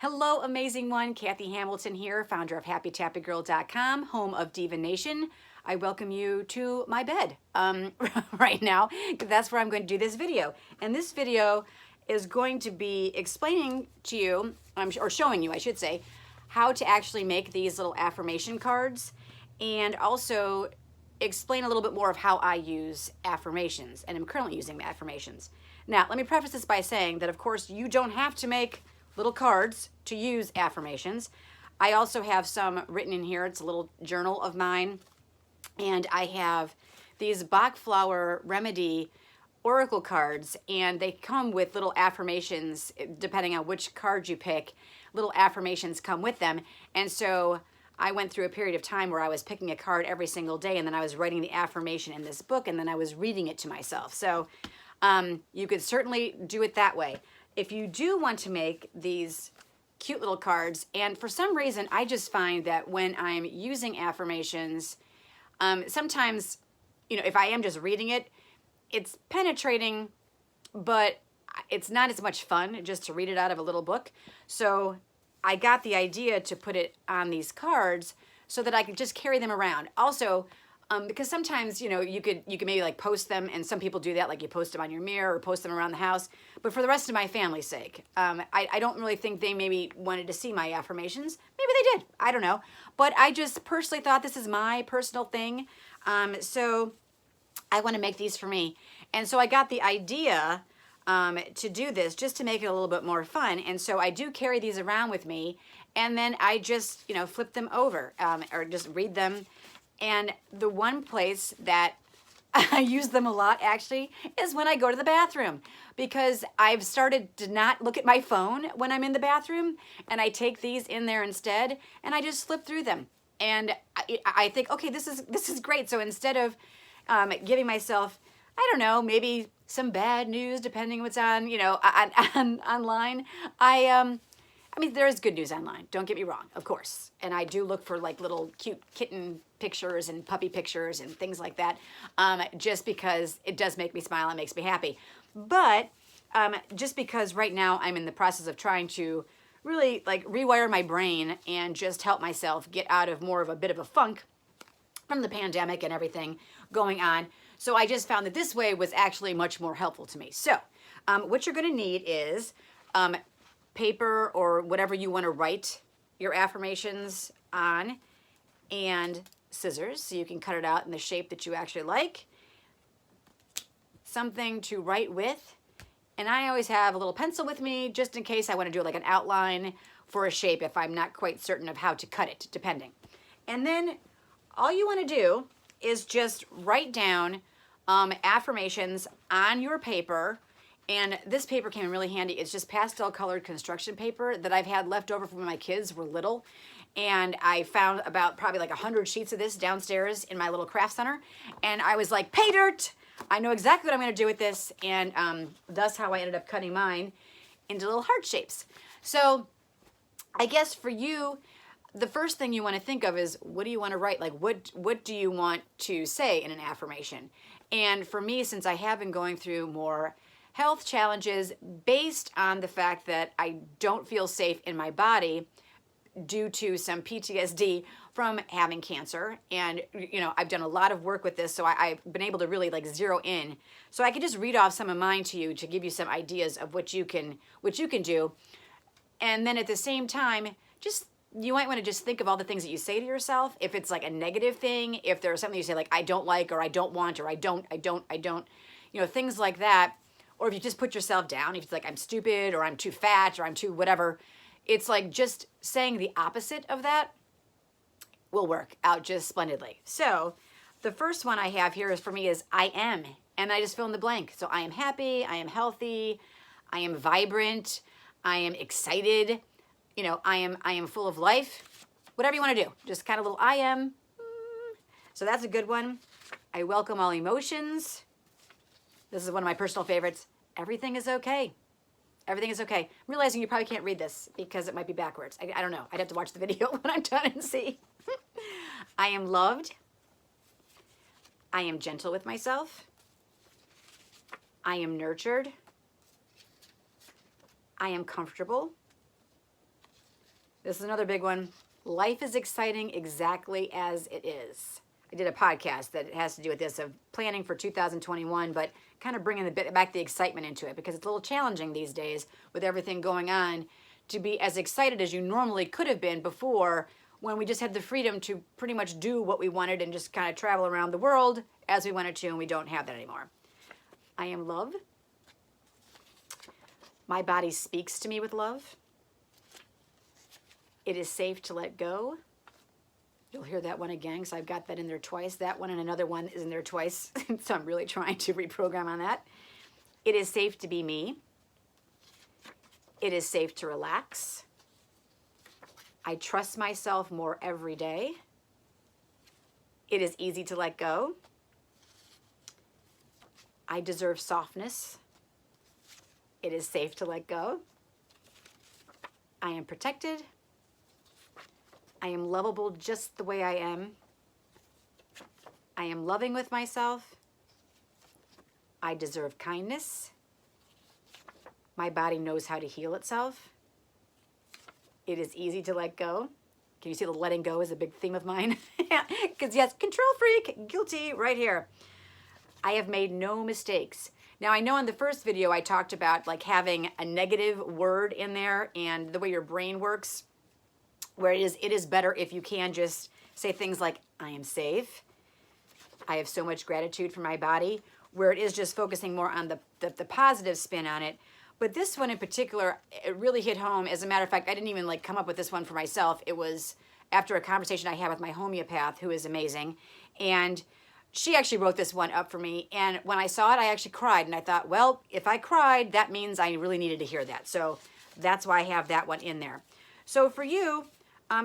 Hello, amazing one. Kathy Hamilton here, founder of HappyTappyGirl.com, home of Diva Nation. I welcome you to my bed right now. That's where I'm going to do this video. And this video is going to be explaining to you, or showing you, I should say, how to actually make these little affirmation cards, and also explain a little bit more of how I use affirmations, and I'm currently using affirmations. Now, let me preface this by saying that, of course, you don't have to make little cards to use affirmations. I also have some written in here. It's a little journal of mine, and I have these Bach Flower Remedy oracle cards, and they come with little affirmations depending on which card you pick. Little affirmations come with them, and so I went through a period of time where I was picking a card every single day, and then I was writing the affirmation in this book, and then I was reading it to myself. So you could certainly do it that way. If you do want to make these cute little cards, and for some reason I just find that when I'm using affirmations, sometimes, if I am just reading it, it's penetrating, but it's not as much fun just to read it out of a little book. So I got the idea to put it on these cards so that I could just carry them around. Also, because sometimes, you could maybe like post them, and some people do that, like you post them on your mirror or post them around the house. But for the rest of my family's sake, I don't really think they maybe wanted to see my affirmations. Maybe they did, I don't know. But I just personally thought this is my personal thing. So I want to make these for me. And so I got the idea to do this just to make it a little bit more fun. And so I do carry these around with me, and then I just, flip them over or just read them. And the one place that I use them a lot actually is when I go to the bathroom, because I've started to not look at my phone when I'm in the bathroom, and I take these in there instead, and I just flip through them. And I think, okay, this is great. So instead of giving myself, I don't know, maybe some bad news, depending what's on, online, I mean, there is good news online, don't get me wrong, of course. And I do look for like little cute kitten pictures and puppy pictures and things like that, just because it does make me smile and makes me happy. But just because right now I'm in the process of trying to really like rewire my brain and just help myself get out of more of a bit of a funk from the pandemic and everything going on. So I just found that this way was actually much more helpful to me. So what you're gonna need is paper or whatever you want to write your affirmations on, and scissors so you can cut it out in the shape that you actually like, something to write with, and I always have a little pencil with me just in case I want to do like an outline for a shape if I'm not quite certain of how to cut it, depending. And then all you want to do is just write down affirmations on your paper. And this paper came in really handy. It's just pastel colored construction paper that I've had left over from when my kids were little. And I found about probably like 100 sheets of this downstairs in my little craft center. And I was like, pay dirt! I know exactly what I'm gonna do with this. And that's how I ended up cutting mine into little heart shapes. So I guess for you, the first thing you wanna think of is, what do you wanna write? Like, what do you want to say in an affirmation? And for me, since I have been going through more health challenges based on the fact that I don't feel safe in my body due to some PTSD from having cancer. And, I've done a lot of work with this, so I've been able to really like zero in. So I can just read off some of mine to you to give you some ideas of what you can do. And then at the same time, you might want to just think of all the things that you say to yourself. If it's like a negative thing, if there's something you say like, I don't like, or I don't want, or I don't, things like that. Or if you just put yourself down, if it's like, I'm stupid, or I'm too fat, or I'm too whatever, it's like just saying the opposite of that will work out just splendidly. So the first one I have here for me is I am, and I just fill in the blank. So I am happy, I am healthy, I am vibrant, I am excited, I am full of life, whatever you want to do. Just kind of little I am. So that's a good one. I welcome all emotions. This is one of my personal favorites. Everything is okay. Everything is okay. I'm realizing you probably can't read this because it might be backwards. I don't know. I'd have to watch the video when I'm done and see. I am loved. I am gentle with myself. I am nurtured. I am comfortable. This is another big one. Life is exciting exactly as it is. I did a podcast that has to do with this, of planning for 2021, but kind of bringing back the excitement into it, because it's a little challenging these days with everything going on to be as excited as you normally could have been before, when we just had the freedom to pretty much do what we wanted and just kind of travel around the world as we wanted to, and we don't have that anymore. I am love. My body speaks to me with love. It is safe to let go. You'll hear that one again, because I've got that in there twice. That one and another one is in there twice. So I'm really trying to reprogram on that. It is safe to be me. It is safe to relax. I trust myself more every day. It is easy to let go. I deserve softness. It is safe to let go. I am protected. I am lovable just the way I am. I am loving with myself. I deserve kindness. My body knows how to heal itself. It is easy to let go. Can you see the letting go is a big theme of mine? Because yes, control freak, guilty, right here. I have made no mistakes. Now, I know in the first video I talked about like having a negative word in there and the way your brain works, where it is better if you can just say things like, I am safe. I have so much gratitude for my body, where it is just focusing more on the positive spin on it. But this one in particular, it really hit home. As a matter of fact, I didn't even like come up with this one for myself. It was after a conversation I had with my homeopath, who is amazing. And she actually wrote this one up for me. And when I saw it, I actually cried. And I thought, well, if I cried, that means I really needed to hear that. So that's why I have that one in there. So for you,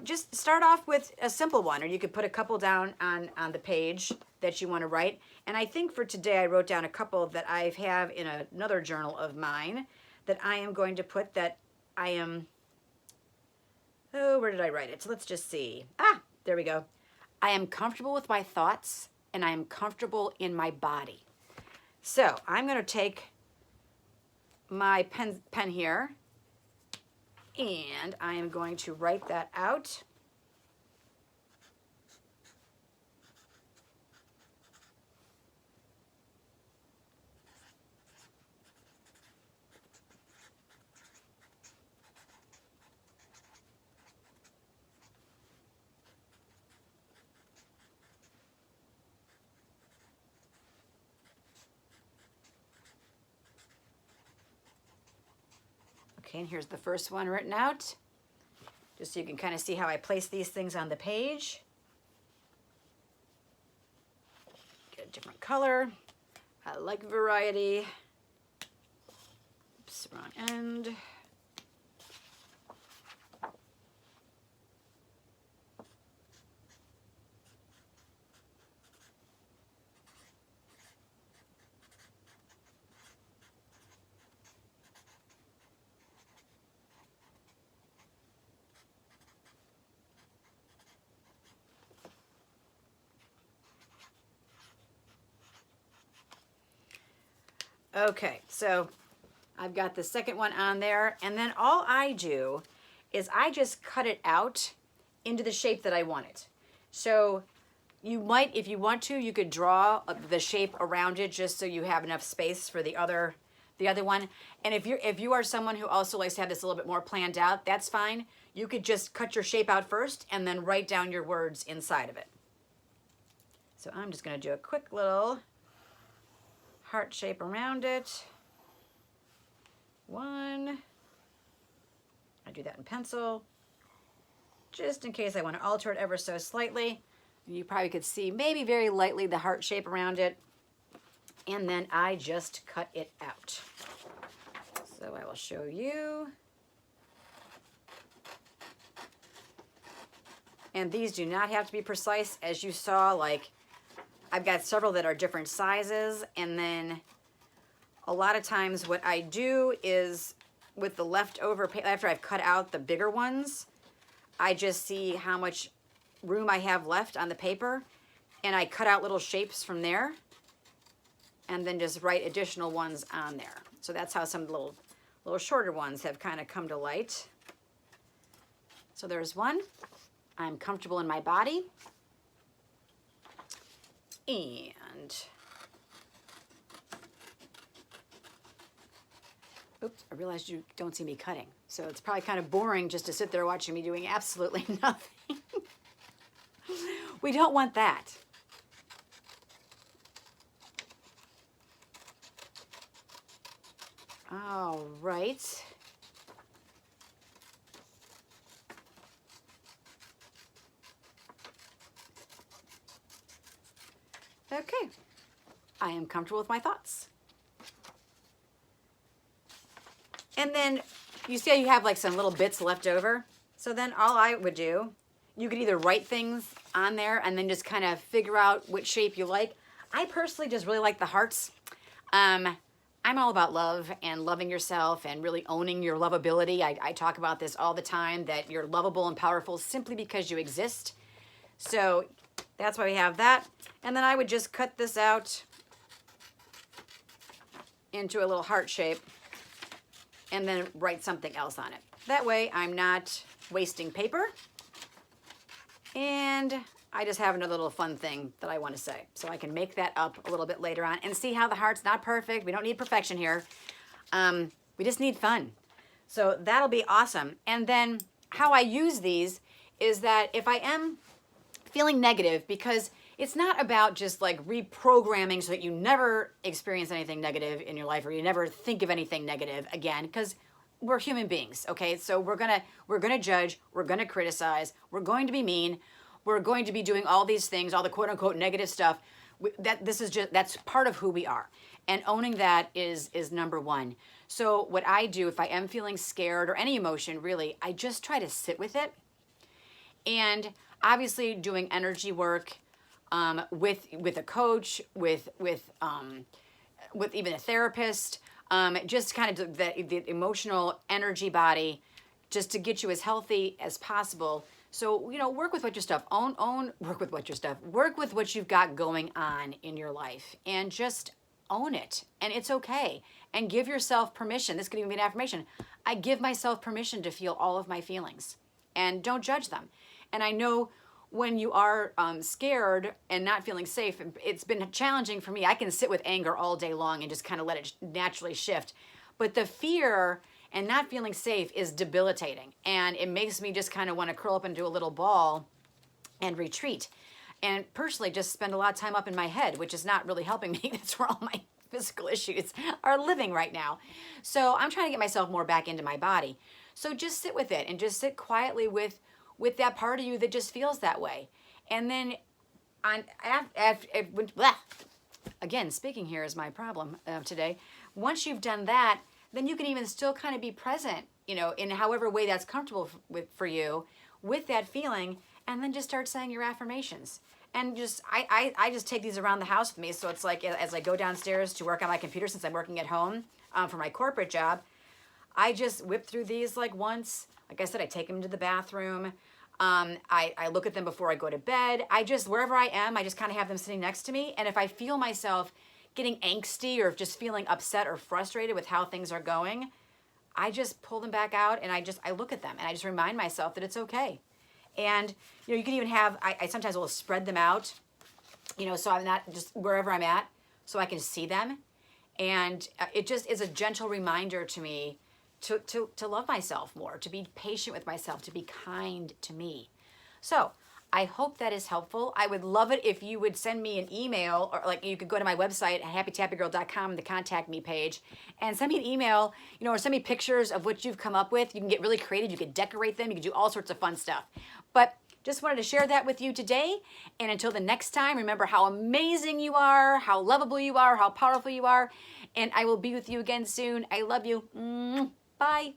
just start off with a simple one, or you could put a couple down on the page that you want to write. And I think for today, I wrote down a couple that I have in another journal of mine that I am going to put that I am, oh, where did I write it? So let's just see. Ah, there we go. I am comfortable with my thoughts, and I am comfortable in my body. So I'm going to take my pen here, and I am going to write that out. Okay, and here's the first one written out, just so you can kind of see how I place these things on the page. Get a different color. I like variety. Oops, wrong end. Okay, so I've got the second one on there, and then all I do is I just cut it out into the shape that I want it. So you might, if you want to, you could draw the shape around it just so you have enough space for the other one. And if you are someone who also likes to have this a little bit more planned out, that's fine. You could just cut your shape out first and then write down your words inside of it. So I'm just going to do a quick little heart shape around it. One. I do that in pencil, just in case I want to alter it ever so slightly. You probably could see maybe very lightly the heart shape around it. And then I just cut it out. So I will show you. And these do not have to be precise, as you saw. Like, I've got several that are different sizes, and then a lot of times what I do is with the leftover, after I've cut out the bigger ones, I just see how much room I have left on the paper, and I cut out little shapes from there, and then just write additional ones on there. So that's how some little shorter ones have kind of come to light. So there's one. I'm comfortable in my body. And, oops, I realized you don't see me cutting. So it's probably kind of boring just to sit there watching me doing absolutely nothing. We don't want that. All right. Okay. I am comfortable with my thoughts. And then you see how you have like some little bits left over? So then all I would do, you could either write things on there and then just kind of figure out which shape you like. I personally just really like the hearts. I'm all about love and loving yourself and really owning your lovability. I talk about this all the time, that you're lovable and powerful simply because you exist. So that's why we have that. And then I would just cut this out into a little heart shape and then write something else on it. That way I'm not wasting paper. And I just have another little fun thing that I want to say. So I can make that up a little bit later on and see how the heart's not perfect. We don't need perfection here. We just need fun. So that'll be awesome. And then how I use these is that if I am feeling negative, because it's not about just like reprogramming so that you never experience anything negative in your life or you never think of anything negative again, because we're human beings, okay? So we're gonna judge, we're gonna criticize, we're going to be mean, we're going to be doing all these things, all the quote unquote negative stuff. That's part of who we are. And owning that is number one. So what I do if I am feeling scared or any emotion really, I just try to sit with it. And obviously doing energy work with a coach, with even a therapist, just kind of the emotional energy body, just to get you as healthy as possible. So, work with what your stuff, work with what your stuff, work with what you've got going on in your life and just own it. And it's okay. And give yourself permission. This could even be an affirmation. I give myself permission to feel all of my feelings and don't judge them. And I know when you are scared and not feeling safe, it's been challenging for me. I can sit with anger all day long and just kind of let it naturally shift. But the fear and not feeling safe is debilitating. And it makes me just kind of want to curl up into a little ball and retreat. And personally, just spend a lot of time up in my head, which is not really helping me. That's where all my physical issues are living right now. So I'm trying to get myself more back into my body. So just sit with it and just sit quietly with that part of you that just feels that way. And then again, speaking here is my problem today. Once you've done that, then you can even still kind of be present, in however way that's comfortable for you with that feeling, and then just start saying your affirmations. And just, I just take these around the house with me. So it's like, as I go downstairs to work on my computer, since I'm working at home for my corporate job, I just whip through these like once. Like I said, I take them to the bathroom. I look at them before I go to bed. Wherever I am, I just kind of have them sitting next to me. And if I feel myself getting angsty or just feeling upset or frustrated with how things are going, I just pull them back out and I look at them and I just remind myself that it's okay. And, you can even have, I sometimes will spread them out, so I'm not just wherever I'm at, so I can see them. And it just is a gentle reminder to me to love myself more, to be patient with myself, to be kind to me. So I hope that is helpful. I would love it if you would send me an email, or like you could go to my website, happytappygirl.com, the contact me page, and send me an email, or send me pictures of what you've come up with. You can get really creative. You can decorate them. You can do all sorts of fun stuff. But just wanted to share that with you today. And until the next time, remember how amazing you are, how lovable you are, how powerful you are. And I will be with you again soon. I love you. Bye.